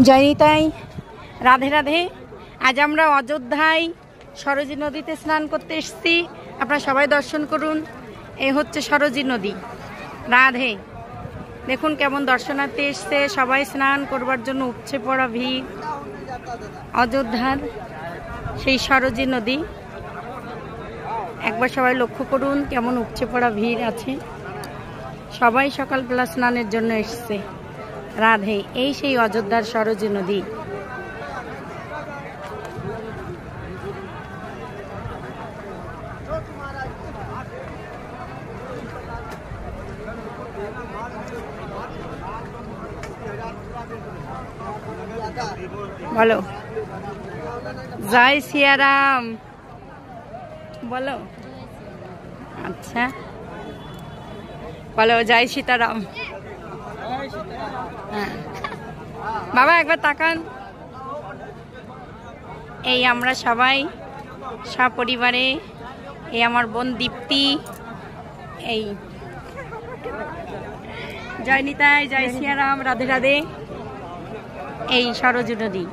জয় নিতাই, রাধে রাধে। আজ আমরা অযোধ্যায় সরজী নদীতে স্নান করতে এসেছি। আপনারা সবাই দর্শন করুন। এ হচ্ছে সরজী নদী। রাধে। দেখুন কেমন দর্শনার্থী এসছে, সবাই স্নান করবার জন্য উপচে পড়া ভিড়। অযোধ্যার সেই সরজী নদী একবার সবাই লক্ষ্য করুন কেমন উপচে পড়া ভিড় আছে। সবাই সকালবেলা স্নানের জন্য এসছে। রাধে। এই সেই অযোধ্যার সরজী নদী। বলো জয় সিয়ারাম বলো। আচ্ছা বলো জয় সীতারাম। হ্যাঁ বাবা একবার তাকান। এই আমরা সবাই সপরিবারে, এই আমার বোন দীপ্তি, এই জয় নিতাই, জয় সিয়ারাম, রাধে রাধে। এই সরজী নদী।